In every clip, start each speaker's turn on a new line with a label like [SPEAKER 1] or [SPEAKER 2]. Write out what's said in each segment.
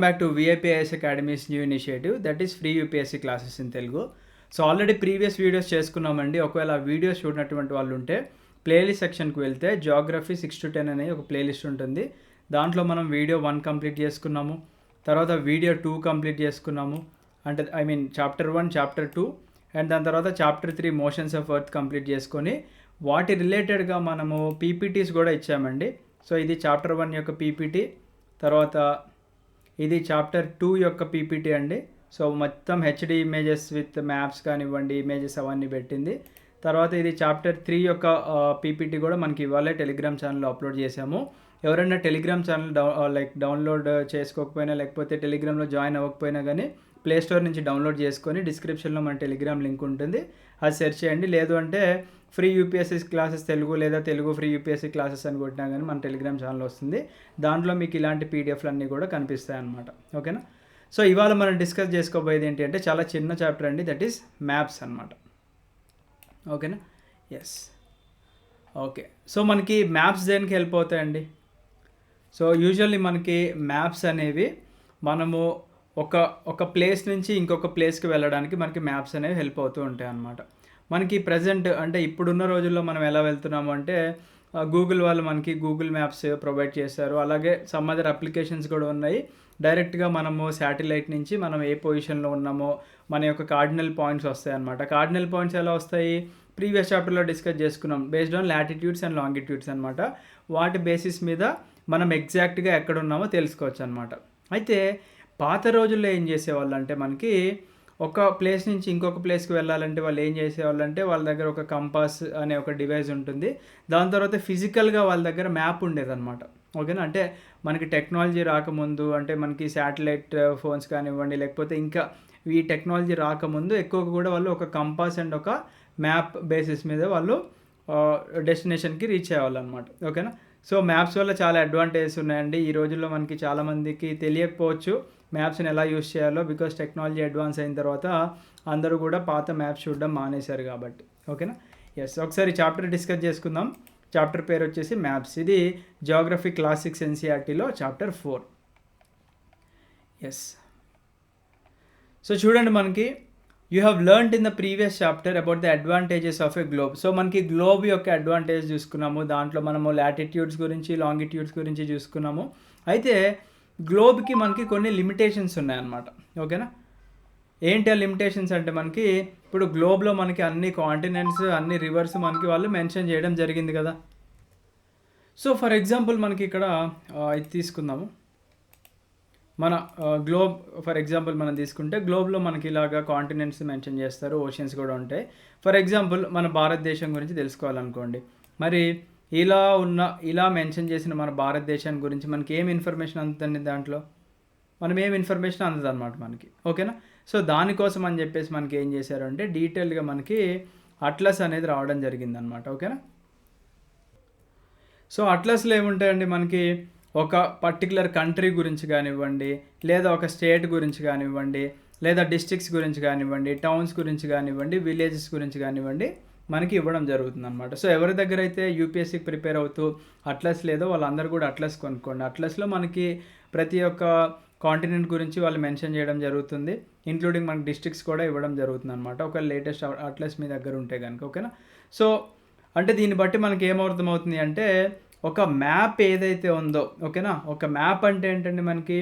[SPEAKER 1] Back to VIPIS Academy's new initiative, that is free UPSC classes in Telugu. So already previous videos చేసుకున్నామండి. ఒకవేళ ఆ videos చూడనటువంటి వాళ్ళు ఉంటే playlist సెక్షన్కి వెళ్తే జాగ్రఫీ 6 to 10 అనే ఒక ప్లేలిస్ట్ ఉంటుంది. దాంట్లో మనం వీడియో 1 కంప్లీట్ చేసుకున్నాము, తర్వాత వీడియో 2 కంప్లీట్ చేసుకున్నాము, అంటే చాప్టర్ 1 చాప్టర్ 2 అండ్ దాని తర్వాత chapter 3 motions off earth complete చేసుకొని వాటి రిలేటెడ్గా మనము పీపీటీస్ కూడా ఇచ్చామండి. సో ఇది చాప్టర్ 1 యొక్క పీపీటీ, తర్వాత ఇది చాప్టర్ 2 యొక్క పీపీటీ అండి. సో మొత్తం హెచ్డి ఇమేజెస్ విత్ మ్యాప్స్ కానివ్వండి, ఇమేజెస్ అవన్నీ పెట్టింది. తర్వాత ఇది చాప్టర్ 3 యొక్క పీపీటీ కూడా మనకి ఇవాళ టెలిగ్రామ్ ఛానల్లో అప్లోడ్ చేశాము. ఎవరైనా టెలిగ్రామ్ ఛానల్ డౌన్లోడ్ చేసుకోకపోయినా, లేకపోతే టెలిగ్రామ్లో జాయిన్ అవ్వకపోయినా కానీ ప్లేస్టోర్ నుంచి డౌన్లోడ్ చేసుకొని డిస్క్రిప్షన్లో మన టెలిగ్రామ్ లింక్ ఉంటుంది, అది సెర్చ్ చేయండి. లేదు అంటే ఫ్రీ యూపీఎస్సీ క్లాసెస్ తెలుగు లేదా తెలుగు ఫ్రీ యూపీఎస్సీ క్లాసెస్ అని కొట్టినా కానీ మన టెలిగ్రామ్ ఛానల్ వస్తుంది. దాంట్లో మీకు ఇలాంటి పీడిఎఫ్లు అన్నీ కూడా కనిపిస్తాయి అన్నమాట. ఓకేనా? సో ఇవాళ మనం డిస్కస్ చేసుకోబోయేది ఏంటి అంటే చాలా చిన్న చాప్టర్ అండి, దట్ ఈస్ మ్యాప్స్ అన్నమాట. ఓకేనా? ఎస్. ఓకే, సో మనకి మ్యాప్స్ దేనికి హెల్ప్ అవుతాయండి? సో యూజువల్లీ మనకి మ్యాప్స్ అనేవి మనము ఒక ప్లేస్ నుంచి ఇంకొక ప్లేస్కి వెళ్ళడానికి మనకి మ్యాప్స్ అనేవి హెల్ప్ అవుతూ ఉంటాయి అన్నమాట. మనకి ప్రజెంట్ అంటే ఇప్పుడున్న రోజుల్లో మనం ఎలా వెళ్తున్నాము అంటే గూగుల్ వాళ్ళు మనకి గూగుల్ మ్యాప్స్ ప్రొవైడ్ చేశారు. అలాగే సమ్ అదర్ అప్లికేషన్స్ కూడా ఉన్నాయి. డైరెక్ట్గా మనము శాటిలైట్ నుంచి మనం ఏ పొజిషన్లో ఉన్నామో మన యొక్క కార్డినల్ పాయింట్స్ వస్తాయి అన్నమాట. కార్డినల్ పాయింట్స్ ఎలా వస్తాయి? ప్రీవియస్ చాప్టర్లో డిస్కస్ చేసుకున్నాం. Based on latitudes and longitudes అనమాట. వాటి బేసిస్ మీద మనం ఎగ్జాక్ట్గా ఎక్కడ ఉన్నామో తెలుసుకోవచ్చు అనమాట. అయితే పాత రోజుల్లో ఏం చేసేవాళ్ళు అంటే మనకి ఒక ప్లేస్ నుంచి ఇంకొక ప్లేస్కి వెళ్ళాలంటే వాళ్ళు ఏం చేసేవాళ్ళు అంటే వాళ్ళ దగ్గర ఒక కంపాస్ అనే ఒక డివైస్ ఉంటుంది. దాని తర్వాత ఫిజికల్గా వాళ్ళ దగ్గర మ్యాప్ ఉండేదన్నమాట. ఓకేనా? అంటే మనకి టెక్నాలజీ రాకముందు, అంటే మనకి శాటిలైట్ ఫోన్స్ కానివ్వండి, లేకపోతే ఇంకా ఈ టెక్నాలజీ రాకముందు ఎక్కువగా కూడా వాళ్ళు ఒక కంపాస్ అండ్ ఒక మ్యాప్ బేసిస్ మీద వాళ్ళు డెస్టినేషన్కి రీచ్ అయ్యేవాళ్ళు అనమాట. ఓకేనా? సో మ్యాప్స్ వల్ల చాలా అడ్వాంటేజెస్ ఉన్నాయండి. ఈ రోజుల్లో మనకి చాలామందికి తెలియకపోవచ్చు మ్యాప్స్ని ఎలా యూస్ చేయాలో, బికాస్ టెక్నాలజీ అడ్వాన్స్ అయిన తర్వాత అందరూ కూడా పాత మ్యాప్స్ చూడడం మానేశారు కాబట్టి. ఓకేనా? ఎస్, ఒకసారి చాప్టర్ డిస్కస్ చేసుకుందాం. చాప్టర్ పేరు వచ్చేసి మ్యాప్స్. ఇది జియోగ్రఫీ క్లాసిక్స్ ఎన్సీఆర్టీలో చాప్టర్ 4. ఎస్, సో చూడండి, మనకి you have learned in the previous chapter about the advantages of a globe. So మనకి గ్లోబ్ యొక్క అడ్వాంటేజ్ చూసుకున్నాము. దాంట్లో మనము లాటిట్యూడ్స్ గురించి, లాంగిట్యూడ్స్ గురించి చూసుకున్నాము. అయితే గ్లోబ్కి మనకి కొన్ని లిమిటేషన్స్ ఉన్నాయన్నమాట. ఓకేనా? ఏంటి ఆ లిమిటేషన్స్ అంటే మనకి ఇప్పుడు గ్లోబ్లో మనకి అన్ని కాంటినెంట్స్, అన్ని రివర్స్ మనకి వాళ్ళు మెన్షన్ చేయడం జరిగింది కదా. సో ఫర్ ఎగ్జాంపుల్ మనకి ఇక్కడ ఇది తీసుకుందాము. మన గ్లోబ్ ఫర్ ఎగ్జాంపుల్ మనం తీసుకుంటే గ్లోబ్లో మనకి ఇలాగా కాంటినెంట్స్ మెన్షన్ చేస్తారు, ఓషన్స్ కూడా ఉంటాయి. ఫర్ ఎగ్జాంపుల్ మన భారతదేశం గురించి తెలుసుకోవాలనుకోండి, మరి ఇలా మెన్షన్ చేసిన మన భారతదేశం గురించి మనకి ఏం ఇన్ఫర్మేషన్ అందుతుంది? దాంట్లో మనం ఏం ఇన్ఫర్మేషన్ అందదు అనమాట మనకి. ఓకేనా? సో దానికోసం అని చెప్పేసి మనకి ఏం చేశారు అంటే డీటెయిల్గా మనకి అట్లస్ అనేది రావడం జరిగిందనమాట. ఓకేనా? సో అట్లస్లో ఏముంటాయండి మనకి ఒక పర్టికులర్ కంట్రీ గురించి కానివ్వండి, లేదా ఒక స్టేట్ గురించి కానివ్వండి, లేదా డిస్ట్రిక్ట్స్ గురించి కానివ్వండి, టౌన్స్ గురించి కానివ్వండి, విలేజెస్ గురించి కానివ్వండి మనకి ఇవ్వడం జరుగుతుంది అనమాట. సో ఎవరి దగ్గర అయితే యూపీఎస్సీకి ప్రిపేర్ అవుతూ అట్లస్ లేదో వాళ్ళందరూ కూడా అట్లస్ కొనుక్కోండి. అట్లస్లో మనకి ప్రతి ఒక్క కాంటినెంట్ గురించి వాళ్ళు మెన్షన్ చేయడం జరుగుతుంది, ఇంక్లూడింగ్ మనకి డిస్ట్రిక్ట్స్ కూడా ఇవ్వడం జరుగుతుంది అనమాట, ఒక లేటెస్ట్ అట్లస్ మీ దగ్గర ఉంటే కనుక. ఓకేనా? సో అంటే దీన్ని బట్టి మనకి ఏమర్థమవుతుంది అంటే ఒక మ్యాప్ ఏదైతే ఉందో, ఓకేనా, ఒక మ్యాప్ అంటే ఏంటంటే మనకి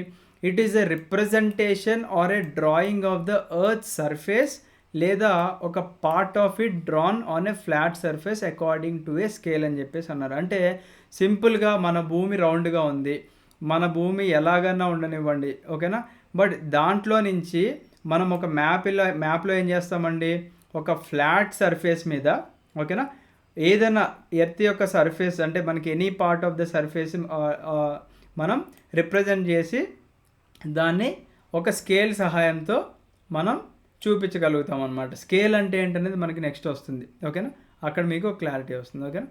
[SPEAKER 1] it is a representation or a drawing of the earth surface, లేదా ఒక part of it drawn on a flat surface according to a scale అని చెప్పేసి అన్నారు. అంటే సింపుల్గా మన భూమి రౌండ్గా ఉంది, మన భూమి ఎలాగన్నా ఉండనివ్వండి, ఓకేనా, బట్ దాంట్లో నుంచి మనం ఒక మ్యాప్లో ఏం చేస్తామండి, ఒక ఫ్లాట్ సర్ఫేస్ మీద, ఓకేనా, ఏదైనా ఎర్త్ యొక్క సర్ఫేస్ అంటే మనకి any part of the surface మనం రిప్రజెంట్ చేసి దాన్ని ఒక స్కేల్ సహాయంతో మనం చూపించగలుగుతాం అనమాట. స్కేల్ అంటే ఏంటనేది మనకి నెక్స్ట్ వస్తుంది. ఓకేనా? అక్కడ మీకు క్లారిటీ వస్తుంది. ఓకేనా?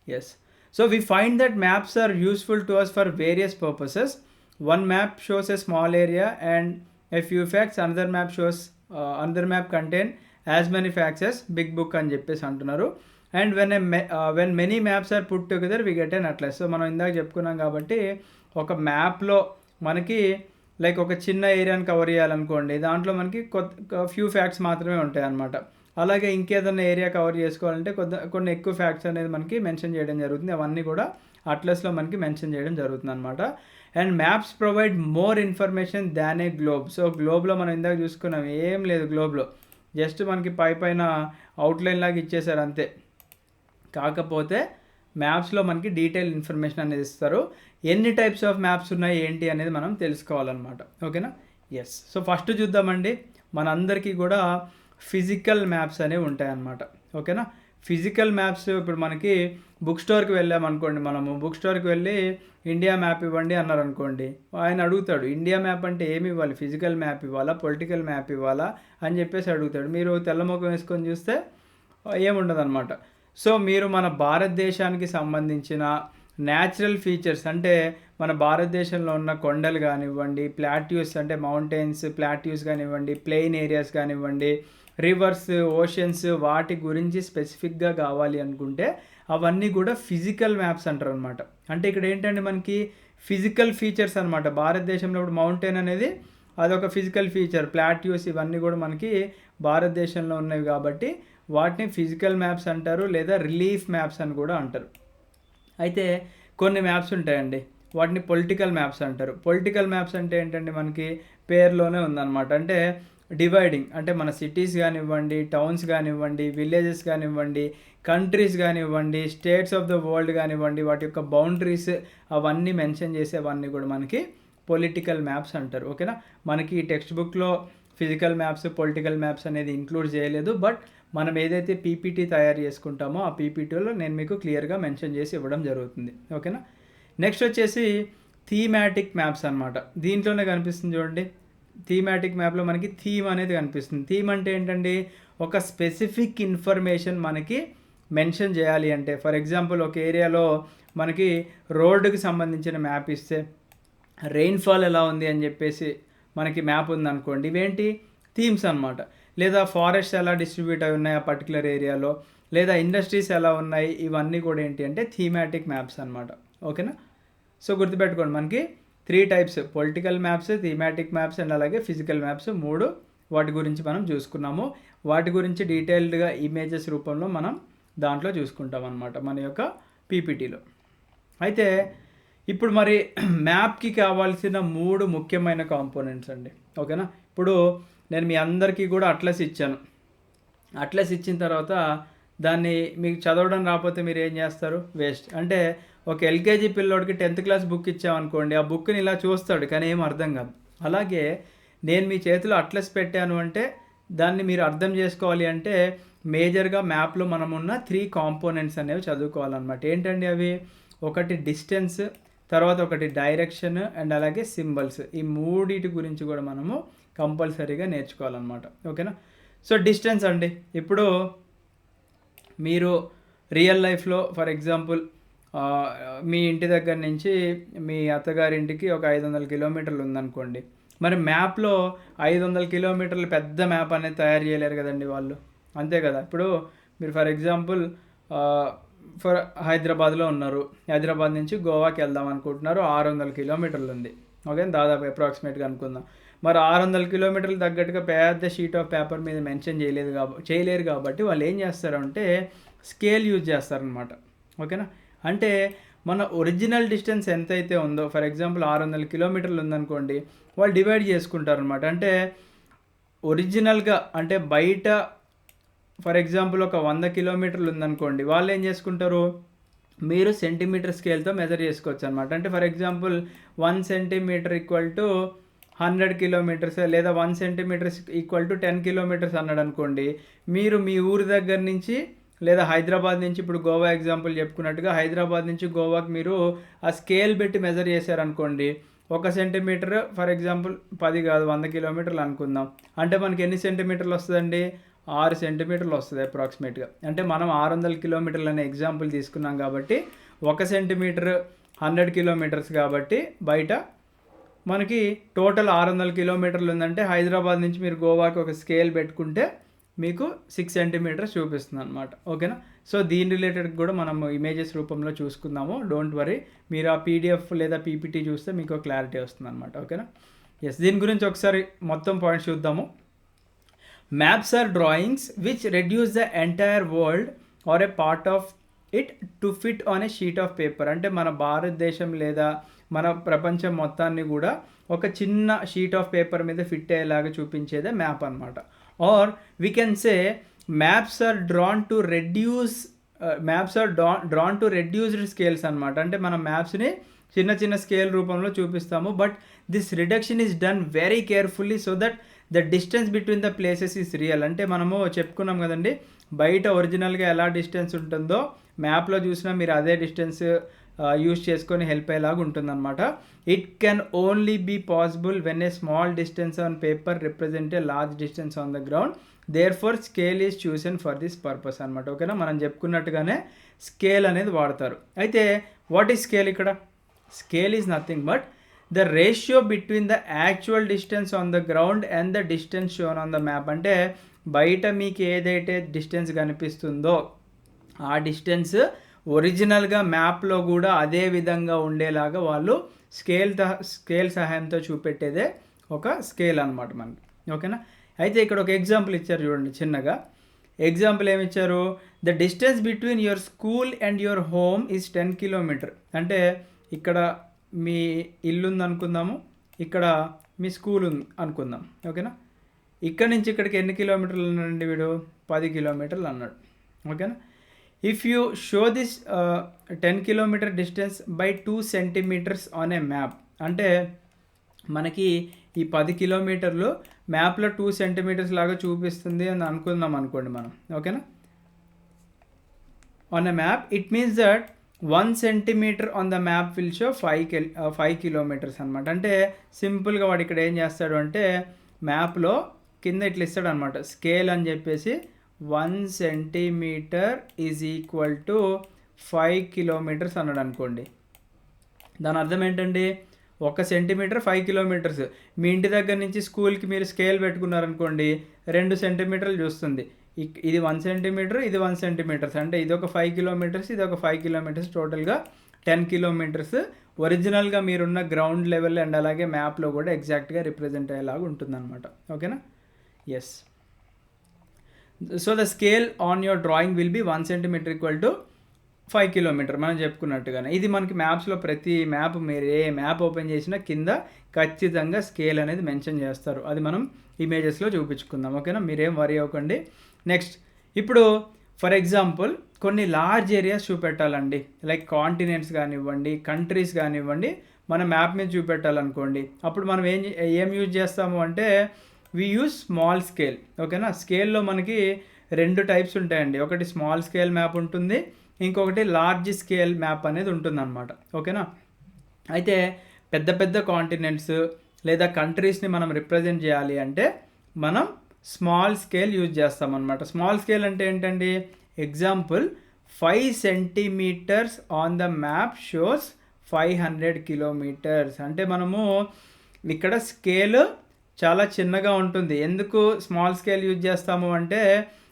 [SPEAKER 1] Yes. So we find that maps are useful to us for various purposes. One map shows a small area and a few facts, another map contain as many facts as big book అని చెప్పేసి అంటున్నారు. And when many maps are put together we get an atlas. So మనం ఇందాక చెప్పుకున్నాం కాబట్టి ఒక మ్యాప్లో మనకి లైక్ ఒక చిన్న ఏరియాని కవర్ చేయాలనుకోండి, దాంట్లో మనకి ఫ్యూ ఫ్యాక్ట్స్ మాత్రమే ఉంటాయి అన్నమాట. అలాగే ఇంకేదన్నా ఏరియా కవర్ చేసుకోవాలంటే కొన్ని ఎక్కువ ఫ్యాక్ట్స్ అనేది మనకి మెన్షన్ చేయడం జరుగుతుంది. అవన్నీ కూడా అట్లస్లో మనకి మెన్షన్ చేయడం జరుగుతుంది అనమాట. And maps provide more information than a globe. So గ్లోబ్లో మనం ఇందాక చూసుకున్నాం, ఏం లేదు గ్లోబ్లో, జస్ట్ మనకి పైన అవుట్లైన్ లాగా ఇచ్చేసారు అంతే. కాకపోతే మ్యాప్స్లో మనకి డీటెయిల్ ఇన్ఫర్మేషన్ అనేది ఇస్తారు. ఎన్ని టైప్స్ ఆఫ్ మ్యాప్స్ ఉన్నాయి ఏంటి అనేది మనం తెలుసుకోవాలన్నమాట. ఓకేనా? ఎస్. సో ఫస్ట్ చూద్దామండి, మనందరికీ కూడా ఫిజికల్ మ్యాప్స్ అనేవి ఉంటాయన్నమాట. ఓకేనా? ఫిజికల్ మ్యాప్స్ ఇప్పుడు మనకి బుక్ స్టోర్కి వెళ్ళామనుకోండి, మనము బుక్ స్టోర్కి వెళ్ళి ఇండియా మ్యాప్ ఇవ్వండి అన్నారనుకోండి, ఆయన అడుగుతాడు ఇండియా మ్యాప్ అంటే ఏమి ఇవ్వాలి, ఫిజికల్ మ్యాప్ ఇవ్వాలా, పొలిటికల్ మ్యాప్ ఇవ్వాలా అని చెప్పేసి అడుగుతాడు. మీరు తెల్లముఖం వేసుకొని చూస్తే ఏముండదు అనమాట. సో మీరు మన భారతదేశానికి సంబంధించిన న్యాచురల్ ఫీచర్స్, అంటే మన భారతదేశంలో ఉన్న కొండలు కానివ్వండి, ప్లాట్యూస్ అంటే మౌంటైన్స్ ప్లాట్యూస్ కానివ్వండి, ప్లెయిన్ ఏరియాస్ కానివ్వండి, రివర్స్, ఓషన్స్, వాటి గురించి స్పెసిఫిక్గా కావాలి అనుకుంటే అవన్నీ కూడా ఫిజికల్ మ్యాప్స్ అంటారు అనమాట. అంటే ఇక్కడ ఏంటంటే మనకి ఫిజికల్ ఫీచర్స్ అనమాట. భారతదేశంలో ఇప్పుడు మౌంటైన్ అనేది అదొక ఫిజికల్ ఫీచర్, ప్లాట్యూస్ ఇవన్నీ కూడా మనకి భారతదేశంలో ఉన్నవి కాబట్టి వాటిని ఫిజికల్ మ్యాప్స్ అంటారు, లేదా రిలీఫ్ మ్యాప్స్ అని కూడా అంటారు. అయితే కొన్ని మ్యాప్స్ ఉంటాయండి, వాటిని పొలిటికల్ మ్యాప్స్ అంటారు. పొలిటికల్ మ్యాప్స్ అంటే ఏంటంటే మనకి పేరులోనే ఉందన్నమాట. అంటే డివైడింగ్, అంటే మన సిటీస్ కానివ్వండి, టౌన్స్ కానివ్వండి, విలేజెస్ కానివ్వండి, కంట్రీస్ కానివ్వండి, స్టేట్స్ ఆఫ్ ద వరల్డ్ కానివ్వండి, వాటి యొక్క బౌండరీస్ అవన్నీ మెన్షన్ చేసేవన్నీ కూడా మనకి పొలిటికల్ మ్యాప్స్ అంటారు. ఓకేనా? మనకి టెక్స్ట్ బుక్లో ఫిజికల్ మ్యాప్స్, పొలిటికల్ మ్యాప్స్ అనేది ఇంక్లూడ్ చేయలేదు, బట్ మనం ఏదైతే పీపీటీ తయారు చేసుకుంటామో ఆ పీపీటీలో నేను మీకు క్లియర్గా మెన్షన్ చేసి ఇవ్వడం జరుగుతుంది. ఓకేనా? నెక్స్ట్ వచ్చేసి థీమాటిక్ మ్యాప్స్ అనమాట. దీంట్లోనే కనిపిస్తుంది చూడండి, థీమాటిక్ మ్యాప్లో మనకి థీమ్ అనేది కనిపిస్తుంది. థీమ్ అంటే ఏంటండి, ఒక స్పెసిఫిక్ ఇన్ఫర్మేషన్ మనకి మెన్షన్ చేయాలి అంటే, ఫర్ ఎగ్జాంపుల్ ఒక ఏరియాలో మనకి రోడ్డుకి సంబంధించిన మ్యాప్ ఇస్తే రెయిన్ఫాల్ ఎలా ఉంది అని చెప్పేసి మనకి మ్యాప్ ఉందనుకోండి, ఇవేంటి థీమ్స్ అనమాట. లేదా ఫారెస్ట్ ఎలా డిస్ట్రిబ్యూట్ అయి ఉన్నాయి ఆ పర్టికులర్ ఏరియాలో, లేదా ఇండస్ట్రీస్ ఎలా ఉన్నాయి, ఇవన్నీ కూడా ఏంటి అంటే థీమాటిక్ మ్యాప్స్ అనమాట. ఓకేనా? సో గుర్తుపెట్టుకోండి, మనకి 3 types: political maps, thematic maps and అలాగే ఫిజికల్ మ్యాప్స్, 3 వాటి గురించి మనం చూసుకున్నాము. వాటి గురించి డీటెయిల్డ్గా ఇమేజెస్ రూపంలో మనం దాంట్లో చూసుకుంటాం అనమాట మన యొక్క పీపీటీలో. అయితే ఇప్పుడు మరి మ్యాప్కి కావాల్సిన 3 ముఖ్యమైన కాంపోనెంట్స్ అండి. ఓకేనా? ఇప్పుడు నేను మీ అందరికీ కూడా అట్లస్ ఇచ్చాను. అట్లస్ ఇచ్చిన తర్వాత దాన్ని మీకు చదవడం రాకపోతే మీరు ఏం చేస్తారు? వేస్ట్. అంటే ఒక ఎల్కేజీ పిల్లోడికి 10th క్లాస్ బుక్ ఇచ్చామనుకోండి, ఆ బుక్ని ఇలా చూస్తాడు కానీ ఏం అర్థం కాదు. అలాగే నేను మీ చేతిలో అట్లస్ పెట్టాను అంటే దాన్ని మీరు అర్థం చేసుకోవాలి అంటే మేజర్గా మ్యాప్లో మనమున్న 3 కాంపోనెంట్స్ అనేవి చదువుకోవాలన్నమాట. ఏంటండి అవి? ఒకటి డిస్టెన్స్, తర్వాత ఒకటి డైరెక్షన్ అండ్ అలాగే సింబల్స్. ఈ 3 గురించి కూడా మనము కంపల్సరీగా నేర్చుకోవాలన్నమాట. ఓకేనా? సో డిస్టెన్స్ అండి, ఇప్పుడు మీరు రియల్ లైఫ్లో ఫర్ ఎగ్జాంపుల్ మీ ఇంటి దగ్గర నుంచి మీ అత్తగారింటికి ఒక 500 కిలోమీటర్లు ఉందనుకోండి, మరి మ్యాప్లో 500 కిలోమీటర్లు పెద్ద మ్యాప్ అనేది తయారు చేయలేరు కదండి వాళ్ళు, అంతే కదా? ఇప్పుడు మీరు ఫర్ ఎగ్జాంపుల్ హైదరాబాద్లో ఉన్నారు, హైదరాబాద్ నుంచి గోవాకి వెళ్దాం అనుకుంటున్నారు, 600 కిలోమీటర్లు ఉంది. ఓకే, దాదాపు అప్రాక్సిమేట్గా అనుకుందాం. మరి 600 కిలోమీటర్లు తగ్గట్టుగా పెద్ద షీట్ ఆఫ్ పేపర్ మీద మెన్షన్ చేయలేరు కాబట్టి వాళ్ళు ఏం చేస్తారంటే స్కేల్ యూజ్ చేస్తారనమాట. ఓకేనా? అంటే మన ఒరిజినల్ డిస్టెన్స్ ఎంతైతే ఉందో, ఫర్ ఎగ్జాంపుల్ 600 కిలోమీటర్లు ఉందనుకోండి, వాళ్ళు డివైడ్ చేసుకుంటారనమాట. అంటే ఒరిజినల్గా అంటే బయట ఫర్ ఎగ్జాంపుల్ ఒక 100 కిలోమీటర్లు ఉందనుకోండి, వాళ్ళు ఏం చేసుకుంటారు, మీరు సెంటీమీటర్ స్కేల్తో మెజర్ చేసుకోవచ్చు అనమాట. అంటే for example 1 centimetre equal to 100 kilometres, లేదా 1 సెంటీమీటర్ ఈక్వల్ టు 10 కిలోమీటర్స్ అన్నాడు అనుకోండి, మీరు మీ ఊరి దగ్గర నుంచి లేదా హైదరాబాద్ నుంచి, ఇప్పుడు గోవా ఎగ్జాంపుల్ చెప్పుకున్నట్టుగా హైదరాబాద్ నుంచి గోవాకి మీరు ఆ స్కేల్ పెట్టి మెజర్ చేశారనుకోండి, 1 సెంటీమీటర్ ఫర్ ఎగ్జాంపుల్ 10 కాదు 100 కిలోమీటర్లు అనుకుందాం, అంటే మనకి ఎన్ని సెంటీమీటర్లు వస్తుందండి? 6 సెంటీమీటర్లు వస్తుంది అప్రాక్సిమేట్గా. అంటే మనం 600 కిలోమీటర్లు అనే ఎగ్జాంపుల్ తీసుకున్నాం కాబట్టి 1 సెంటీమీటర్ 100 కిలోమీటర్స్ కాబట్టి బయట మనకి టోటల్ 600 కిలోమీటర్లు ఉందంటే హైదరాబాద్ నుంచి మీరు గోవాకి ఒక స్కేల్ పెట్టుకుంటే మీకు 6 సెంటీమీటర్స్ చూపిస్తుంది అనమాట. ఓకేనా? సో దీని రిలేటెడ్ కూడా మనం ఇమేజెస్ రూపంలో చూసుకుందాము. డోంట్ వరీ, మీరు ఆ పీడిఎఫ్ లేదా పీపీటీ చూస్తే మీకు క్లారిటీ వస్తుంది అనమాట. ఓకేనా? ఎస్, దీని గురించి ఒకసారి మొత్తం పాయింట్స్ చూద్దాము. Maps are drawings which reduce the entire world or a part of it to fit on a sheet of paper. అంటే మన భారతదేశం లేదా మన ప్రపంచం మొత్తాన్ని కూడా ఒక చిన్న షీట్ ఆఫ్ పేపర్ మీద ఫిట్ అయ్యేలాగా చూపించేదే మ్యాప్ అనమాట. Or we can say maps are drawn to reduced scales అనమాట. అంటే మనం మ్యాప్స్ని చిన్న చిన్న స్కేల్ రూపంలో చూపిస్తాము. But this reduction is done very carefully so that the distance between the places is real. అంటే మనము చెప్పుకున్నాం కదండి, బయట ఒరిజినల్గా ఎలా డిస్టెన్స్ ఉంటుందో మ్యాప్లో చూసినా మీరు అదే డిస్టెన్స్ యూజ్ చేసుకొని హెల్ప్ అయ్యేలాగా ఉంటుందన్నమాట. It can only be possible when a small distance on paper represent a large distance on the ground. Therefore scale is chosen for this purpose అనమాట. ఓకేనా, మనం చెప్పుకున్నట్టుగానే స్కేల్ అనేది వాడతారు. అయితే వాట్ ఈజ్ స్కేల్? ఇక్కడ scale is nothing but the ratio between the actual distance on the ground and the distance shown on the map. అంటే బయట మీకు ఏదైతే డిస్టెన్స్ కనిపిస్తుందో ఆ డిస్టెన్స్ ఒరిజినల్గా మ్యాప్లో కూడా అదే విధంగా ఉండేలాగా వాళ్ళు స్కేల్ సహాయంతో చూపెట్టేదే ఒక స్కేల్ అనమాట మనకి. ఓకేనా, అయితే ఇక్కడ ఒక ఎగ్జాంపుల్ ఇచ్చారు చూడండి చిన్నగా. ఎగ్జాంపుల్ ఏమి ఇచ్చారు? The distance between your school and your home is 10 kilometre. అంటే ఇక్కడ మీ ఇల్లు ఉంది అనుకుందాము, ఇక్కడ మీ స్కూల్ ఉంది అనుకుందాం. ఓకేనా, ఇక్కడ నుంచి ఇక్కడికి ఎన్ని కిలోమీటర్లు అన్నాడండి వీడు? 10 కిలోమీటర్లు అన్నాడు. ఓకేనా, if you show this 10 kilometre distance by 2 centimetres on a map. అంటే మనకి ఈ 10 కిలోమీటర్లు మ్యాప్లో 2 సెంటీమీటర్స్ లాగా చూపిస్తుంది అని అనుకుందాం అనుకోండి మనం. ఓకేనా, on a map it means that 1 centimetre on the map will show 5 kilometres అనమాట. అంటే సింపుల్గా వాడు ఇక్కడ ఏం చేస్తాడు అంటే మ్యాప్లో కింద ఇట్లా ఇస్తాడు అనమాట, స్కేల్ అని చెప్పేసి 1 centimetre is equal to 5 kilometres అన్నాడు అనుకోండి. దాని అర్థం ఏంటండి? 1 సెంటీమీటర్ 5 కిలోమీటర్స్. మీ ఇంటి దగ్గర నుంచి స్కూల్కి మీరు స్కేల్ పెట్టుకున్నారనుకోండి, 2 సెంటీమీటర్లు చూస్తుంది. ఇది 1 సెంటీమీటర్, ఇది 1 సెంటీమీటర్స్. అంటే ఇది ఒక 5 కిలోమీటర్స్, ఇది ఒక 5 కిలోమీటర్స్, టోటల్గా 10 కిలోమీటర్స్ ఒరిజినల్గా మీరున్న గ్రౌండ్ లెవెల్ అండ్ అలాగే మ్యాప్లో కూడా ఎగ్జాక్ట్గా రిప్రజెంట్ అయ్యేలాగా ఉంటుందన్నమాట. ఓకేనా, yes. So the scale on your drawing will be 1 centimetre equal to 5 kilometre మనం చెప్పుకున్నట్టుగానే. ఇది మనకి మ్యాప్స్లో ప్రతి మ్యాప్ మీరు ఏ మ్యాప్ ఓపెన్ చేసినా కింద ఖచ్చితంగా స్కేల్ అనేది మెన్షన్ చేస్తారు. అది మనం ఇమేజెస్లో చూపించుకుందాం. ఓకేనా, మీరేం వరీ అవ్వకండి. నెక్స్ట్, ఇప్పుడు ఫర్ ఎగ్జాంపుల్ కొన్ని లార్జ్ ఏరియాస్ చూపెట్టాలండి, లైక్ కాంటినెంట్స్ కానివ్వండి, కంట్రీస్ కానివ్వండి, మన మ్యాప్ మీద చూపెట్టాలనుకోండి. అప్పుడు మనం ఏం యూజ్ చేస్తాము అంటే వి యూజ్ స్మాల్ స్కేల్. ఓకేనా, స్కేల్లో మనకి 2 టైప్స్ ఉంటాయండి. ఒకటి స్మాల్ స్కేల్ మ్యాప్ ఉంటుంది, ఇంకొకటి లార్జ్ స్కేల్ మ్యాప్ అనేది ఉంటుందన్నమాట. ఓకేనా, అయితే పెద్ద పెద్ద కాంటినెంట్స్ లేదా కంట్రీస్ని మనం రిప్రజెంట్ చేయాలి అంటే మనం స్మాల్ స్కేల్ యూజ్ చేస్తామన్నమాట. స్మాల్ స్కేల్ అంటే ఏంటండి? Example 5 centimetres on the map shows 500 kilometres. అంటే మనము ఇక్కడ స్కేల్ చాలా చిన్నగా ఉంటుంది. ఎందుకు స్మాల్ స్కేల్ యూజ్ చేస్తాము అంటే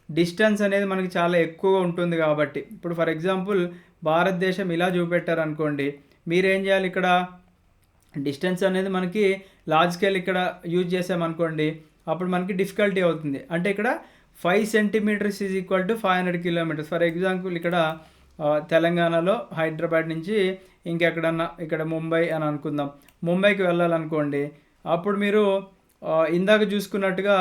[SPEAKER 1] డిస్టెన్స్ అనేది మనకి చాలా ఎక్కువగా ఉంటుంది కాబట్టి. ఇప్పుడు ఫర్ ఎగ్జాంపుల్ భారతదేశం ఇలా చూపెట్టారనుకోండి, మీరేం చేయాలి? ఇక్కడ డిస్టెన్స్ అనేది మనకి లార్జ్ స్కేల్ ఇక్కడ యూజ్ చేసామనుకోండి, అప్పుడు మనకి డిఫికల్టీ అవుతుంది. అంటే ఇక్కడ 5 centimetres is equal to 500 kilometres. For example ఇక్కడ తెలంగాణలో హైదరాబాద్ నుంచి ఇంకెక్కడన్నా ఇక్కడ ముంబై అని అనుకుందాం, ముంబైకి వెళ్ళాలనుకోండి, అప్పుడు మీరు ఇందాక చూసుకున్నట్టుగా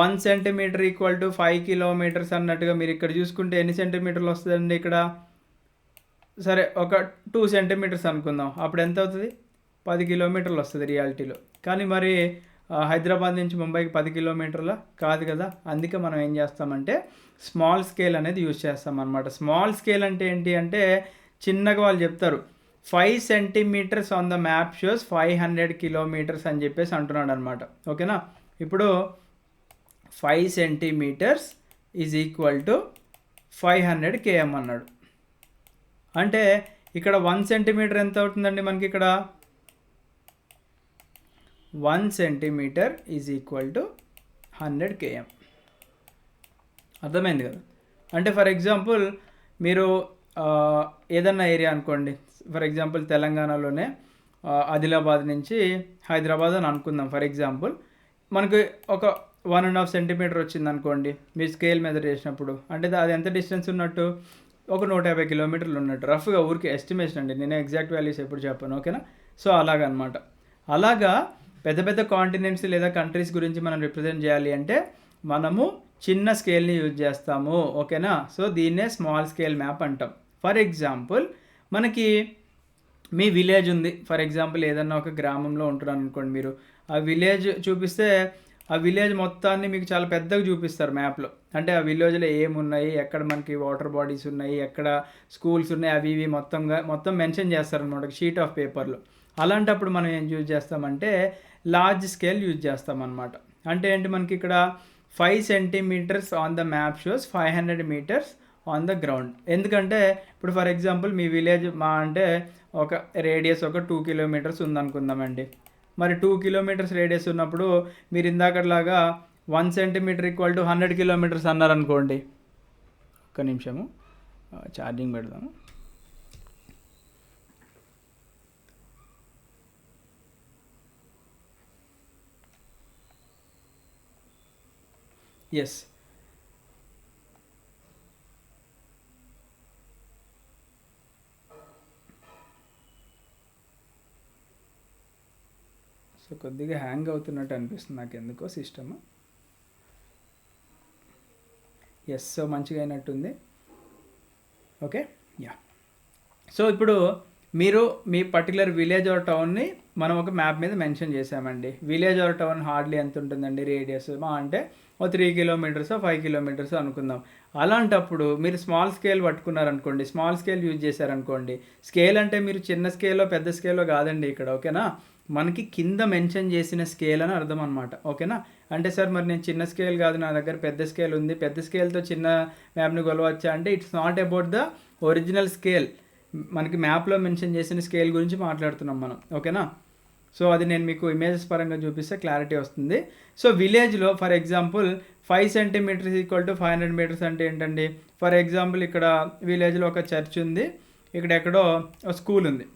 [SPEAKER 1] 1 సెంటీమీటర్ ఈక్వల్ టు 5 కిలోమీటర్స్ అన్నట్టుగా మీరు ఇక్కడ చూసుకుంటే ఎన్ని సెంటీమీటర్లు వస్తుందండి? ఇక్కడ సరే ఒక 2 సెంటీమీటర్స్ అనుకుందాం, అప్పుడు ఎంత అవుతుంది? 10 కిలోమీటర్లు వస్తుంది రియాలిటీలో. కానీ మరి హైదరాబాద్ నుంచి ముంబైకి 10 కిలోమీటర్ల కాదు కదా. అందుకే మనం ఏం చేస్తామంటే స్మాల్ స్కేల్ అనేది యూజ్ చేస్తాం అనమాట. స్మాల్ స్కేల్ అంటే ఏంటి అంటే చిన్నగా వాళ్ళు చెప్తారు 5 centimetres on the map shows 500 kilometres అని చెప్పేసి అంటున్నాడు అనమాట. ఓకేనా, ఇప్పుడు 5 centimetres is equal to 500 km అన్నాడు. అంటే ఇక్కడ 1 సెంటీమీటర్ ఎంత అవుతుందండి మనకి? ఇక్కడ 1 centimetre is equal to 100 km. అర్థమైంది కదా? అంటే ఫర్ ఎగ్జాంపుల్ మీరు ఏదన్నా ఏరియా అనుకోండి, ఫర్ ఎగ్జాంపుల్ తెలంగాణలోనే ఆదిలాబాద్ నుంచి హైదరాబాద్ అని అనుకుందాం ఫర్ ఎగ్జాంపుల్. మనకి ఒక 1.5 సెంటీమీటర్ వచ్చింది అనుకోండి మీ స్కేల్ మెజర్ చేసినప్పుడు, అంటే అది ఎంత డిస్టెన్స్ ఉన్నట్టు, ఒక 150 కిలోమీటర్లు ఉన్నట్టు రఫ్గా, ఊరికి ఎస్టిమేషన్ అండి, నేను ఎగ్జాక్ట్ వాల్యూస్ ఎప్పుడు చెప్పాను, ఓకేనా. సో అలాగనమాట. అలాగా పెద్ద పెద్ద కాంటినెంట్స్ లేదా కంట్రీస్ గురించి మనం రిప్రజెంట్ చేయాలి అంటే మనము చిన్న స్కేల్ని యూజ్ చేస్తాము, ఓకేనా. సో దీన్నే స్మాల్ స్కేల్ మ్యాప్ అంటాం. ఫర్ ఎగ్జాంపుల్ మనకి మీ విలేజ్ ఉంది, ఫర్ ఎగ్జాంపుల్ ఏదన్నా ఒక గ్రామంలో ఉంటున్నారు అనుకోండి మీరు, ఆ విలేజ్ చూపిస్తే ఆ విలేజ్ మొత్తాన్ని మీకు చాలా పెద్దగా చూపిస్తారు మ్యాప్లో. అంటే ఆ విలేజ్లో ఏమున్నాయి, ఎక్కడ మనకి వాటర్ బాడీస్ ఉన్నాయి, ఎక్కడ స్కూల్స్ ఉన్నాయి, అవి ఇవి మొత్తం మెన్షన్ చేస్తారనమాట షీట్ ఆఫ్ పేపర్లో. అలాంటప్పుడు మనం ఏం యూజ్ చేస్తామంటే లార్జ్ స్కేల్ యూజ్ చేస్తామన్నమాట. అంటే ఏంటి, మనకి ఇక్కడ 5 centimetres on the map shows 500 metres on the ground. ఎందుకంటే ఇప్పుడు ఫర్ ఎగ్జాంపుల్ మీ విలేజ్ అంటే ఒక రేడియస్ ఒక 2 కిలోమీటర్స్ ఉందనుకుందామండి. మరి 2 కిలోమీటర్స్ రేడియస్ ఉన్నప్పుడు మీరు ఇందాకలాగా 1 సెంటీమీటర్ ఈక్వల్ టు 100 కిలోమీటర్స్ అన్నారనుకోండి. ఒక్క నిమిషము ఛార్జింగ్ పెడదాము. ఎస్, సో కొద్దిగా హ్యాంగ్ అవుతున్నట్టు అనిపిస్తుంది నాకు ఎందుకో సిస్టమ్. ఎస్, సో మంచిగా అయినట్టుంది. Okay, yeah. సో ఇప్పుడు మీరు మీ పర్టికులర్ విలేజ్ ఆర్ టౌన్ని మనం ఒక మ్యాప్ మీద మెన్షన్ చేసామండి. విలేజ్ ఆర్ టౌన్ హార్డ్లీ ఎంత ఉంటుందండి రేడియస్, అంటే ఓ 3 కిలోమీటర్స్ 5 కిలోమీటర్స్ అనుకుందాం. అలాంటప్పుడు మీరు స్మాల్ స్కేల్ పట్టుకున్నారనుకోండి, స్మాల్ స్కేల్ యూజ్ చేశారనుకోండి, స్కేల్ అంటే మీరు చిన్న స్కేల్లో పెద్ద స్కేల్లో కాదండి ఇక్కడ, ఓకేనా. మనకి కింద మెన్షన్ చేసిన స్కేల్ అని అర్థం అనమాట, ఓకేనా. అంటే సార్ మరి నేను చిన్న స్కేల్ కాదు, నా దగ్గర పెద్ద స్కేల్ ఉంది, పెద్ద స్కేల్తో చిన్న మ్యాప్ని కొలవచ్చా అంటే it's not about the original scale. మనకి మ్యాప్లో మెన్షన్ చేసిన స్కేల్ గురించి మాట్లాడుతున్నాం మనం, ఓకేనా. సో అది నేను మీకు ఇమేజెస్ పరంగా చూపిస్తే క్లారిటీ వస్తుంది. సో విలేజ్లో for example 5 centimetres equal to 500 metres అంటే ఏంటండి, ఫర్ ఎగ్జాంపుల్ ఇక్కడ విలేజ్లో ఒక చర్చ్ ఉంది, ఇక్కడ ఎక్కడో స్కూల్ ఉంది,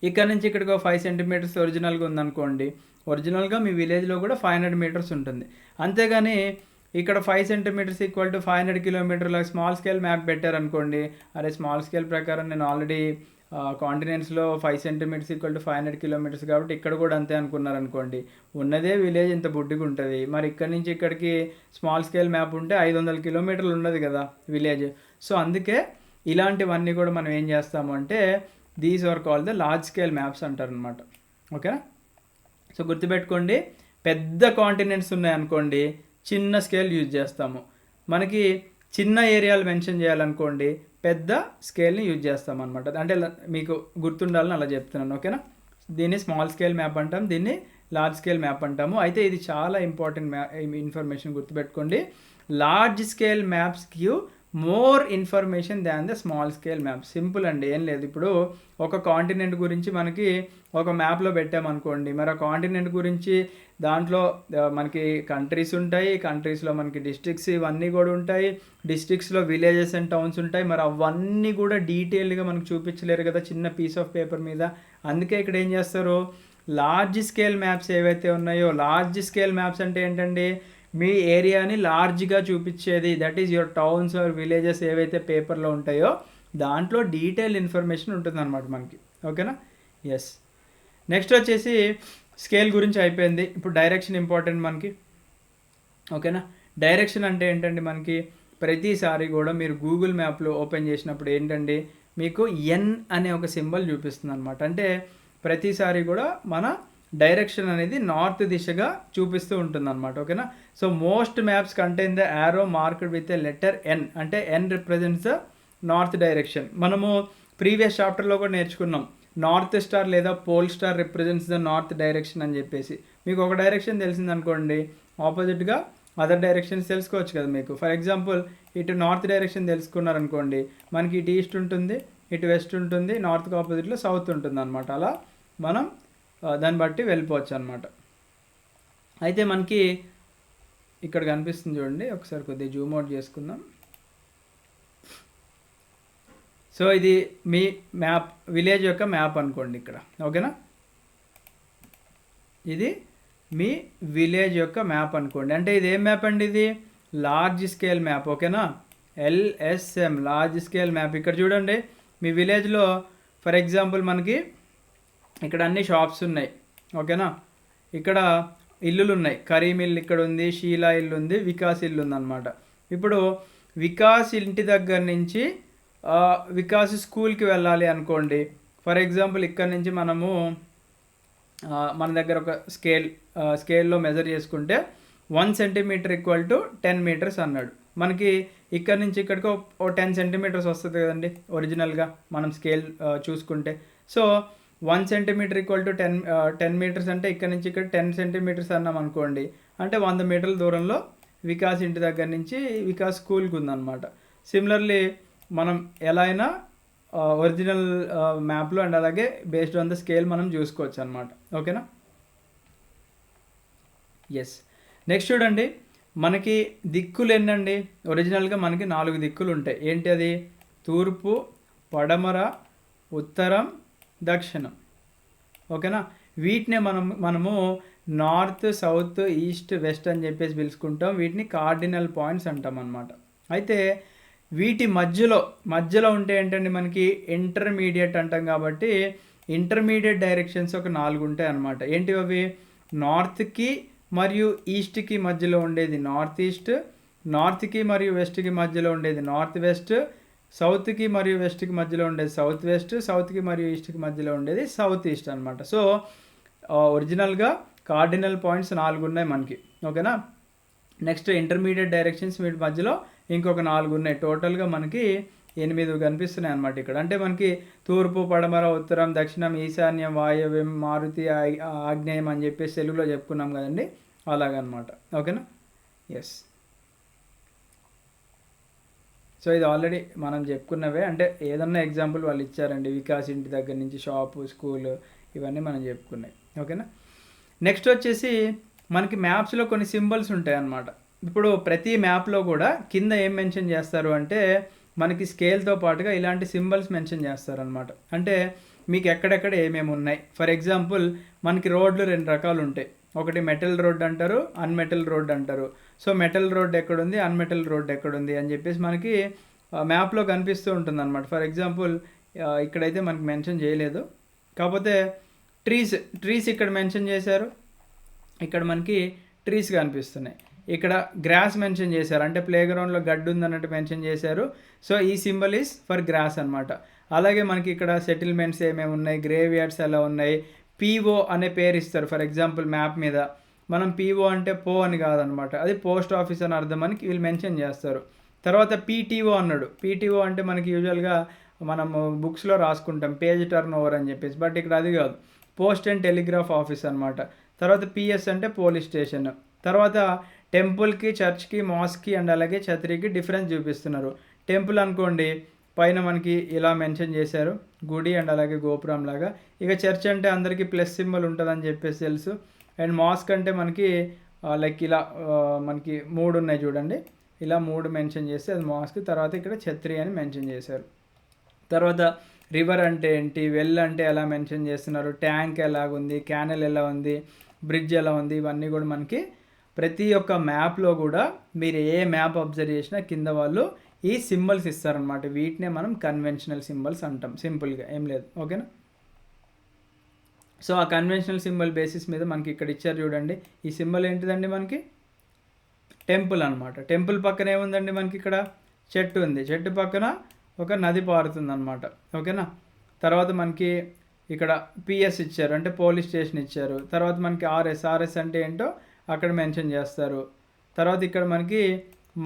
[SPEAKER 1] ఇక్కడ నుంచి ఇక్కడికి 5 సెంటీమీటర్స్ ఒరిజినల్గా ఉందనుకోండి, ఒరిజినల్గా మీ విలేజ్లో కూడా 500 మీటర్స్ ఉంటుంది. అంతేగాని ఇక్కడ 5 సెంటీమీటర్స్ ఈక్వల్ టు 500 కిలోమీటర్ల స్మాల్ స్కేల్ మ్యాప్ పెట్టారనుకోండి, అరే స్మాల్ స్కేల్ ప్రకారం నేను ఆల్రెడీ కాంటినెంట్స్లో 5 సెంటీమీటర్స్ ఈక్వల్ టు 500 కిలోమీటర్స్ కాబట్టి ఇక్కడ కూడా అంతే అనుకున్నారనుకోండి, ఉన్నదే విలేజ్ ఇంత బుడ్డిగా ఉంటుంది, మరి ఇక్కడ నుంచి ఇక్కడికి స్మాల్ స్కేల్ మ్యాప్ ఉంటే 500 కిలోమీటర్లు ఉన్నది కదా విలేజ్. సో అందుకే ఇలాంటివన్నీ కూడా మనం ఏం చేస్తాము అంటే these are called the large scale maps అంటారనమాట, ఓకేనా. సో గుర్తుపెట్టుకోండి, పెద్ద కాంటినెంట్స్ ఉన్నాయనుకోండి చిన్న స్కేల్ యూజ్ చేస్తాము, మనకి చిన్న ఏరియాలు మెన్షన్ చేయాలనుకోండి పెద్ద స్కేల్ని యూజ్ చేస్తాం అనమాట. అంటే మీకు గుర్తుండాలని అలా చెప్తున్నాను, ఓకేనా. దీన్ని స్మాల్ స్కేల్ మ్యాప్ అంటాం, దీన్ని లార్జ్ స్కేల్ మ్యాప్ అంటాము. అయితే ఇది చాలా ఇంపార్టెంట్ ఇన్ఫర్మేషన్ గుర్తుపెట్టుకోండి. Large scale maps give more information than the small scale map. Simple అండి, ఏం లేదు. ఇప్పుడు ఒక కాంటినెంట్ గురించి మనకి ఒక మ్యాప్లో పెట్టామనుకోండి, మరి ఆ కాంటినెంట్ గురించి దాంట్లో మనకి కంట్రీస్ ఉంటాయి, కంట్రీస్లో మనకి డిస్ట్రిక్ట్స్ ఇవన్నీ కూడా ఉంటాయి, డిస్ట్రిక్ట్స్లో విలేజెస్ అండ్ టౌన్స్ ఉంటాయి. మరి అవన్నీ కూడా డీటెయిల్డ్గా మనకు చూపించలేరు కదా చిన్న పీస్ ఆఫ్ పేపర్ మీద. అందుకే ఇక్కడ ఏం చేస్తారు, లార్జ్ స్కేల్ మ్యాప్స్ ఏవైతే ఉన్నాయో, లార్జ్ స్కేల్ మ్యాప్స్ అంటే ఏంటండి, మీ ఏరియాని లార్జ్గా చూపించేది, that is your towns or villages ఏవైతే పేపర్లో ఉంటాయో దాంట్లో డీటెయిల్ ఇన్ఫర్మేషన్ ఉంటుందన్నమాట మనకి, ఓకేనా. ఎస్, నెక్స్ట్ వచ్చేసి స్కేల్ గురించి అయిపోయింది. ఇప్పుడు డైరెక్షన్ ఇంపార్టెంట్ మనకి, ఓకేనా. డైరెక్షన్ అంటే ఏంటండి, మనకి ప్రతిసారి కూడా మీరు గూగుల్ మ్యాప్లో ఓపెన్ చేసినప్పుడు ఏంటండి మీకు ఎన్ అనే ఒక సింబల్ చూపిస్తుంది అనమాట. అంటే ప్రతిసారి కూడా మన డైరెక్షన్ అనేది నార్త్ దిశగా చూపిస్తూ ఉంటుంది అనమాట, ఓకేనా. So most maps contain the arrow marked with a letter N, అంటే N represents the north direction. మనము ప్రీవియస్ చాప్టర్లో కూడా నేర్చుకున్నాం, నార్త్ స్టార్ లేదా pole star represents the north direction అని చెప్పేసి. మీకు ఒక డైరెక్షన్ తెలిసిందనుకోండి, ఆపోజిట్గా అదర్ డైరెక్షన్స్ తెలుసుకోవచ్చు కదా మీకు. ఫర్ ఎగ్జాంపుల్ ఇటు నార్త్ డైరెక్షన్ తెలుసుకున్నారనుకోండి, మనకి ఇటు ఈస్ట్ ఉంటుంది, ఇటు వెస్ట్ ఉంటుంది, నార్త్కి ఆపోజిట్లో సౌత్ ఉంటుంది అనమాట. అలా మనం దాన్ని బట్టి వెళ్ళిపోవచ్చు అనమాట. అయితే మనకి ఇక్కడ కనిపిస్తుంది చూడండి, ఒకసారి కొద్దిగా జూమ్ అవుట్ చేసుకుందాం. సో ఇది మీ మ్యాప్, విలేజ్ యొక్క మ్యాప్ అనుకోండి ఇక్కడ, ఓకేనా. ఇది మీ విలేజ్ యొక్క మ్యాప్ అనుకోండి. అంటే ఇది ఏం మ్యాప్ అండి? ఇది లార్జ్ స్కేల్ మ్యాప్, ఓకేనా. LSM large scale map. ఇక్కడ చూడండి, మీ విలేజ్లో ఫర్ ఎగ్జాంపుల్ మనకి ఇక్కడ అన్ని షాప్స్ ఉన్నాయి, ఓకేనా. ఇక్కడ ఇల్లులు ఉన్నాయి, కరీం ఇల్లు ఇక్కడ ఉంది, షీలా ఇల్లు ఉంది, వికాస్ ఇల్లు ఉందన్నమాట. ఇప్పుడు వికాస్ ఇంటి దగ్గర నుంచి వికాస్ స్కూల్కి వెళ్ళాలి అనుకోండి. ఫర్ ఎగ్జాంపుల్ ఇక్కడ నుంచి మనము మన దగ్గర ఒక స్కేల్లో మెజర్ చేసుకుంటే 1 సెంటీమీటర్ ఈక్వల్ టు 10 మీటర్స్ అన్నాడు. మనకి ఇక్కడ నుంచి ఇక్కడికి ఓ 10 సెంటీమీటర్స్ వస్తుంది కదండి ఒరిజినల్గా మనం స్కేల్ చూసుకుంటే. So 1 centimetre equal to 10 metres అంటే ఇక్కడ నుంచి ఇక్కడ 10 సెంటీమీటర్స్ అన్నాం అనుకోండి. అంటే 100 మీటర్ల దూరంలో వికాస్ ఇంటి దగ్గర నుంచి వికాస్ స్కూల్కి ఉందన్నమాట. సిమిలర్లీ మనం ఎలా అయినా ఒరిజినల్ మ్యాప్లో అండ్ అలాగే బేస్డ్ ఆన్ ద స్కేల్ మనం చూసుకోవచ్చు అనమాట, ఓకేనా. ఎస్. నెక్స్ట్ చూడండి, మనకి దిక్కులు ఎన్నండి? ఒరిజినల్గా మనకి 4 దిక్కులు ఉంటాయి. ఏంటి అది? తూర్పు, పడమర, ఉత్తరం, దక్షిణం, ఓకేనా. వీటినే మనము నార్త్, సౌత్, ఈస్ట్, వెస్ట్ అని చెప్పేసి పిలుచుకుంటాం. వీటిని కార్డినల్ పాయింట్స్ అంటాం అన్నమాట. అయితే వీటి మధ్యలో ఉంటే ఏంటండి మనకి ఇంటర్మీడియట్ అంటాం. కాబట్టి ఇంటర్మీడియట్ డైరెక్షన్స్ ఒక 4 ఉంటాయి అన్నమాట. ఏంటి అవి? నార్త్కి మరియు ఈస్ట్కి మధ్యలో ఉండేది నార్త్ ఈస్ట్, నార్త్కి మరియు వెస్ట్కి మధ్యలో ఉండేది నార్త్ వెస్ట్, సౌత్కి మరియు వెస్ట్కి మధ్యలో ఉండేది సౌత్ వెస్ట్, సౌత్కి మరియు ఈస్ట్కి మధ్యలో ఉండేది సౌత్ ఈస్ట్ అనమాట. సో ఒరిజినల్గా కార్డినల్ పాయింట్స్ 4 ఉన్నాయి మనకి, ఓకేనా. నెక్స్ట్ ఇంటర్మీడియట్ డైరెక్షన్స్ వీటి మధ్యలో ఇంకొక 4 ఉన్నాయి. టోటల్గా మనకి 8 కనిపిస్తున్నాయి అన్నమాట ఇక్కడ. అంటే మనకి తూర్పు, పడమర, ఉత్తరం, దక్షిణం, ఈశాన్యం, వాయవ్యం, మారుతి, ఆగ్నేయం అని చెప్పేసి తెలుగులో చెప్పుకున్నాం కదండి, అలాగనమాట, ఓకేనా. ఎస్. సో ఇది ఆల్రెడీ మనం చెప్పుకున్నవే. అంటే ఏదన్నా ఎగ్జాంపుల్ వాళ్ళు ఇచ్చారండి, వికాస్ ఇంటి దగ్గర నుంచి షాపు, స్కూల్, ఇవన్నీ మనం చెప్పుకున్నాయి, ఓకేనా. నెక్స్ట్ వచ్చేసి మనకి మ్యాప్స్లో కొన్ని సింబల్స్ ఉంటాయి అన్నమాట. ఇప్పుడు ప్రతి మ్యాప్లో కూడా కింద ఏం మెన్షన్ చేస్తారు అంటే మనకి స్కేల్తో పాటుగా ఇలాంటి సింబల్స్ మెన్షన్ చేస్తారనమాట. అంటే మీకు ఎక్కడెక్కడ ఏమేమి ఉన్నాయి. ఫర్ ఎగ్జాంపుల్ మనకి రోడ్లు 2 రకాలు ఉంటాయి. ఒకటి మెటల్ రోడ్ అంటారు, అన్మెటల్ రోడ్ అంటారు. సో మెటల్ రోడ్ ఎక్కడుంది, అన్మెటల్ రోడ్ ఎక్కడుంది అని చెప్పేసి మనకి మ్యాప్లో కనిపిస్తూ ఉంటుంది అనమాట. ఫర్ ఎగ్జాంపుల్ ఇక్కడైతే మనకి మెన్షన్ చేయలేదు, కాకపోతే ట్రీస్ ఇక్కడ మెన్షన్ చేశారు. ఇక్కడ మనకి ట్రీస్ కనిపిస్తున్నాయి. ఇక్కడ గ్రాస్ మెన్షన్ చేశారు, అంటే ప్లే గ్రౌండ్లో గడ్డి ఉందన్నట్టు మెన్షన్ చేశారు. సో ఈ సింబల్ ఈస్ ఫర్ గ్రాస్ అనమాట. అలాగే మనకి ఇక్కడ సెటిల్మెంట్స్ ఏమేమి ఉన్నాయి, గ్రేవ్ యార్డ్స్ ఎలా ఉన్నాయి, PO అనే పేరు ఇస్తారు. ఫర్ ఎగ్జాంపుల్ మ్యాప్ మీద మనం PO అంటే పో అని కాదనమాట, అది పోస్ట్ ఆఫీస్ అని అర్థం అని వీళ్ళు మెన్షన్ చేస్తారు. తర్వాత PTO అన్నాడు. PTO అంటే మనకి యూజువల్గా మనం బుక్స్లో రాసుకుంటాం పేజ్ టర్న్ ఓవర్ అని చెప్పేసి, బట్ ఇక్కడ అది కాదు, పోస్ట్ అండ్ టెలిగ్రాఫ్ ఆఫీస్ అనమాట. తర్వాత PS అంటే పోలీస్ స్టేషన్. తర్వాత టెంపుల్కి, చర్చ్కి, మాస్క్కి అండ్ అలాగే ఛత్రికి డిఫరెన్స్ చూపిస్తున్నారు. టెంపుల్ అనుకోండి పైన మనకి ఇలా మెన్షన్ చేశారు, గుడి అండ్ అలాగే గోపురం లాగా. ఇక చర్చ్ అంటే అందరికీ ప్లస్ సింబల్ ఉంటుందని చెప్పేసి తెలుసు. అండ్ మాస్క్ అంటే మనకి లైక్ ఇలా మనకి 3 ఉన్నాయి చూడండి, ఇలా 3 మెన్షన్ చేస్తే అది మాస్క్. తర్వాత ఇక్కడ ఛత్రి అని మెన్షన్ చేశారు. తర్వాత రివర్ అంటే ఏంటి, వెల్ అంటే ఎలా మెన్షన్ చేస్తున్నారు, ట్యాంక్ ఎలాగుంది, క్యానల్ ఎలా ఉంది, బ్రిడ్జ్ ఎలా ఉంది, ఇవన్నీ కూడా మనకి ప్రతి ఒక్క మ్యాప్లో కూడా మీరు ఏ మ్యాప్ అబ్జర్వ్ చేసినా కింద వాళ్ళు ఈ సింబల్స్ ఇస్తారనమాట. వీటినే మనం కన్వెన్షనల్ సింబల్స్ అంటాం, సింపుల్గా ఏం లేదు, ఓకేనా. సో ఆ కన్వెన్షనల్ సింబల్ బేసిస్ మీద మనకి ఇక్కడ ఇచ్చారు చూడండి. ఈ సింబల్ ఏంటిదండి మనకి టెంపుల్ అనమాట. టెంపుల్ పక్కన ఏముందండి మనకి ఇక్కడ చెట్టు ఉంది, చెట్టు పక్కన ఒక నది పారుతుంది అనమాట, ఓకేనా. తర్వాత మనకి ఇక్కడ PS ఇచ్చారు, అంటే పోలీస్ స్టేషన్ ఇచ్చారు. తర్వాత మనకి RS అంటే ఏంటో అక్కడ మెన్షన్ చేస్తారు. తర్వాత ఇక్కడ మనకి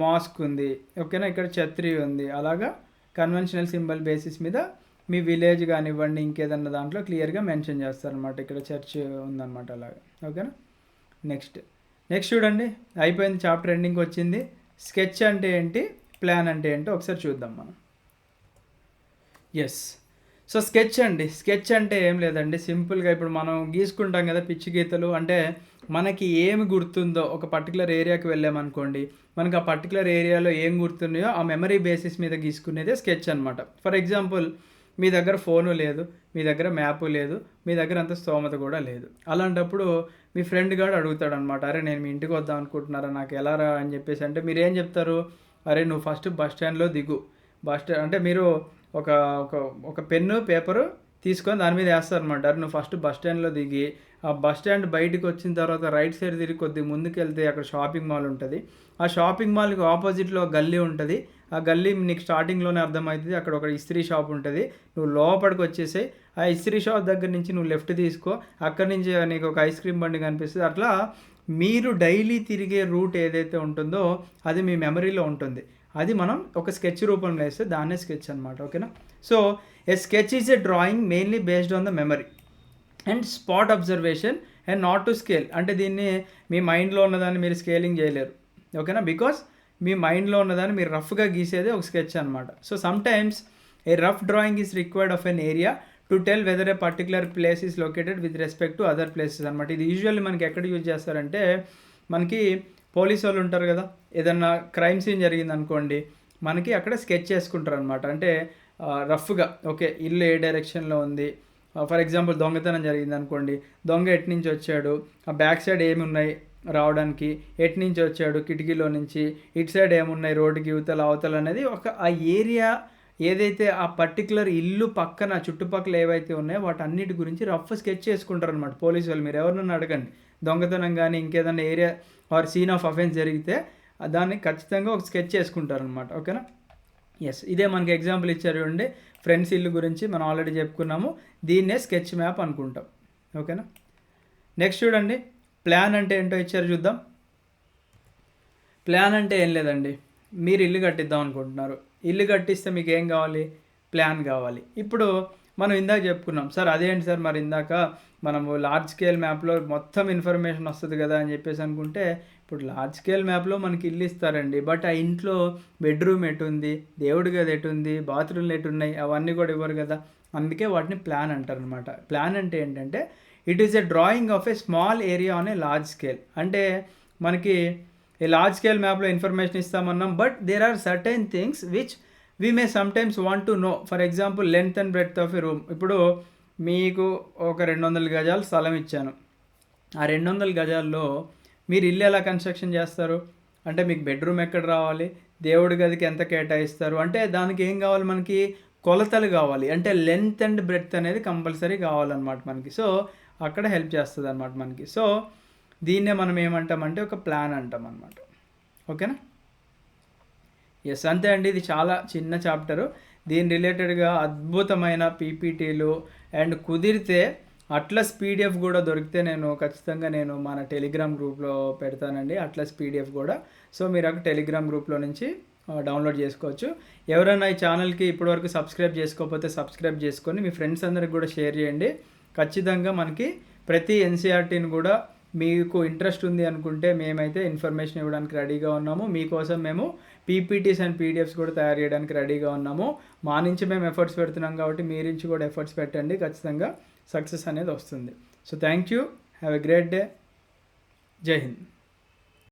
[SPEAKER 1] మాస్క్ ఉంది, ఓకేనా, ఇక్కడ ఛత్రి ఉంది. అలాగా కన్వెన్షనల్ సింబల్ బేసిస్ మీద మీ విలేజ్ కానివ్వండి ఇంకేదన్నా దాంట్లో క్లియర్గా మెన్షన్ చేస్తారనమాట. ఇక్కడ చర్చ్ ఉందన్నమాట, అలాగా, ఓకేనా. నెక్స్ట్ చూడండి, అయిపోయింది, చాప్టర్ ఎండింగ్కి వచ్చింది. స్కెచ్ అంటే ఏంటి, ప్లాన్ అంటే ఏంటో ఒకసారి చూద్దాం మనం. ఎస్. సో స్కెచ్ అండి. స్కెచ్ అంటే ఏం లేదండి. సింపుల్‌గా ఇప్పుడు మనం గీసుకుంటాం కదా! పిచ్చి గీతలు. అంటే మనకి ఏమి గుర్తుందో ఒక పర్టిక్యులర్ ఏరియాకి వెళ్ళామనుకోండి. మనకు ఆ పర్టిక్యులర్ ఏరియాలో ఏం గుర్తున్నాయో ఆ మెమరీ బేసిస్ మీద గీసుకునేదే స్కెచ్ అనమాట. ఫర్ ఎగ్జాంపుల్ మీ దగ్గర ఫోను లేదు. మీ దగ్గర మ్యాపు లేదు. మీ దగ్గర అంత స్తోమత కూడా లేదు. అలాంటప్పుడు మీ ఫ్రెండ్ గాడు అడుగుతాడనమాట. "అరే! నేను మీ ఇంటికి వద్దాం అనుకుంటున్నారా? నాకు ఎలా రా?" అని చెప్పేసి అంటే మీరేం చెప్తారు? "అరే! నువ్వు ఫస్ట్ బస్ స్టాండ్‌లో దిగు." అంటే మీరు ఒక ఒక ఒక పెన్ను, పేపరు తీసుకొని దాని మీద ఏస్తారనమాట. అరే! నువ్వు ఫస్ట్ బస్ స్టాండ్‌లో దిగి, ఆ బస్ స్టాండ్ బయటికొచ్చిన తర్వాత రైట్ సైడ్ తిరిగి కొద్దిగా ముందుకెళ్తే అక్కడ షాపింగ్ మాల్ ఉంటది. ఆ షాపింగ్ మాల్‌కి ఆపోజిట్‌లో ఒక గల్లీ ఉంటది. ఆ గల్లీ నీకు స్టార్టింగ్‌లోనే అర్థమైతది. అక్కడ ఒక ఇస్త్రీ షాప్ ఉంటది. నువ్వు లోపలికొచ్చేసేయి. ఆ ఇస్త్రీ షాప్ దగ్గర నుంచి నువ్వు లెఫ్ట్ తీసుకో. అక్కడి నుంచి నీకు ఒక ఐస్ క్రీమ్ బండి కనిపిస్తది. అట్లా మీరు డైలీ తిరిగే రూట్ ఏదైతే ఉంటుందో అది మీ మెమరీలో ఉంటుంది. అది మనం ఒక స్కెచ్ రూపంలో వేస్తే దాన్నే స్కెచ్ అనమాట. ఓకేనా? So, A sketch is a drawing mainly based on the memory and spot observation and not to scale. అంటే దీన్ని మీ మైండ్‌లో ఉన్నదాన్ని మీరు స్కేలింగ్ చేయలేరు. ఓకేనా? బికాస్ మీ మైండ్‌లో ఉన్నదాన్ని మీరు రఫ్‌గా గీసేదే ఒక స్కెచ్ అనమాట. So, sometimes A rough drawing is required of N area to tell weather A particular place is located with respect to other places అనమాట. ఇది యూజువల్లీ మనకి ఎక్కడ యూజ్ చేస్తారంటే, మనకి పోలీసోళ్ళు ఉంటారు కదా! ఏదన్నా క్రైమ్ సీన్ జరిగిందనుకోండి, మనకి అక్కడ స్కెచ్ చేసుకుంటారనమాట. అంటే రఫ్‌గా ఓకే. ఇల్లు ఏ డైరెక్షన్‌లో ఉంది. ఫర్ ఎగ్జాంపుల్ దొంగతనం జరిగిందనుకోండి, దొంగ ఎటునుంచి వచ్చాడు, ఆ బ్యాక్ సైడ్ ఏమున్నాయి రావడానికి, ఎటునుంచి వచ్చాడు కిటికీలో నుంచి, ఇటు సైడ్ ఏమున్నాయి రోడ్డుకి ఇవతల, అవతల అనేది ఒక ఆ ఏరియా ఏదైతే ఆ పర్టిక్యులర్ ఇల్లు పక్కన చుట్టుపక్కల ఏవైతే ఉన్నాయో వాటన్నిటి గురించి రఫ్ స్కెచ్ చేసుకుంటారనమాట పోలీసోళ్ళు. మీరు ఎవరినన్నా అడగండి. దొంగతనం గానీ, ఇంకేదన్నా area or scene of offence జరిగితే దాన్ని ఖచ్చితంగా ఒక స్కెచ్ చేసుకుంటారనమాట. ఓకేనా? యెస్. ఇదే మనకి ఎగ్జాంపుల్ ఇచ్చారు చూడండి. ఫ్రెండ్స్ ఇల్లు గురించి మనం ఆల్రెడీ చెప్పుకున్నాము. దీన్నే స్కెచ్ మ్యాప్ అనుకుంటాం. ఓకేనా? నెక్స్ట్ చూడండి. ప్లాన్ అంటే ఏంటో ఇచ్చారు చూద్దాం. ప్లాన్ అంటే ఏం లేదండి. మీరు ఇల్లు కట్టిద్దాం అనుకుంటున్నారు. ఇల్లు కట్టిస్తే మీకేం కావాలి? ప్లాన్ కావాలి. ఇప్పుడు మనం ఇందాక చెప్పుకున్నాం. సార్ అదేంటి సార్ మరి ఇందాక మనము లార్జ్ స్కేల్ మ్యాప్‌లో మొత్తం ఇన్ఫర్మేషన్ వస్తది కదా! అని చెప్పేసి అనుకుంటే, ఇప్పుడు లార్జ్ స్కేల్ మ్యాప్‌లో మనకి ఇల్లు ఇస్తారండి. బట్ ఆ ఇంట్లో బెడ్‌రూమ్ ఎటుంది? దేవుడి గది ఎటుంది? బాత్రూమ్‌లు ఎటున్నాయి? అవన్నీ కూడా ఇవ్వరు కదా! అందుకే వాటిని ప్లాన్ అంటారనమాట. ప్లాన్ అంటే ఏంటంటే, it is a drawing of a small area on a large scale. అంటే మనకి ఏ లార్జ్ స్కేల్ మ్యాప్‌లో ఇన్ఫర్మేషన్ ఇస్తామన్నాం. But there are certain things which we may sometimes want to know. For example length and breadth of a room. ఇప్పుడు మీకు ఒక 200 గజాలు స్థలం ఇచ్చాను. ఆ 200 గజాల్లో మీరు ఇల్లు ఎలా కన్‌స్ట్రక్షన్ చేస్తారు? అంటే మీకు బెడ్‌రూమ్ ఎక్కడ రావాలి? దేవుడి గదికి ఎంత కేటాయిస్తారు? అంటే దానికి ఏం కావాలి మనకి? కొలతలు కావాలి. అంటే లెంగ్త్ అండ్ బ్రెడ్త్ అనేది కంపల్సరీ కావాలన్నమాట మనకి. సో, అక్కడ హెల్ప్ చేస్తదన్నమాట మనకి. సో, దీన్నే మనం ఏమంటామంటే ఒక ప్లాన్ అంటామన్నమాట. ఓకేనా? యెస్. అంతే అండి. ఇది చాలా చిన్న చాప్టరు. దీని రిలేటెడ్‌గా అద్భుతమైన పీపీటీలు అండ్ కుదిరితే అట్లస్ పీడిఎఫ్ గూడా దొరికితే ఖచ్చితంగా మన టెలిగ్రామ్ గ్రూప్‌లో పెడతానండి. అట్లస్ పీడిఎఫ్ గూడా. సో, మీరు అక్కడ టెలిగ్రామ్ గ్రూప్‌లో నుంచి డౌన్‌లోడ్ చేసుకోవచ్చు. ఎవరైనా ఈ ఛానల్‌కి ఇప్పటివరకు సబ్స్క్రైబ్ చేసుకోకపోతే సబ్స్క్రైబ్ చేసుకొని మీ ఫ్రెండ్స్ అందరికి గూడా షేర్ చేయండి. ఖచ్చితంగా మనకి ప్రతి ఎన్‌సీఈఆర్‌టీని గూడా మీకు ఇంట్రెస్ట్ ఉంది అనుకుంటే మేమైతే ఇన్ఫర్మేషన్ ఇవ్వడానికి రెడీగా ఉన్నాము. మీకోసం మేము పీపీటీస్ అండ్ పీడిఎఫ్స్ కూడా తయారు చేయడానికి రెడీగా ఉన్నాము. మా నుంచి మేము ఎఫర్ట్స్ పెడుతున్నాం కాబట్టి మీ నుంచి కూడా ఎఫర్ట్స్ పెట్టండి. ఖచ్చితంగా సక్సెస్ అనేది వస్తుంది. So thank you. Have a great day. జై హింద్.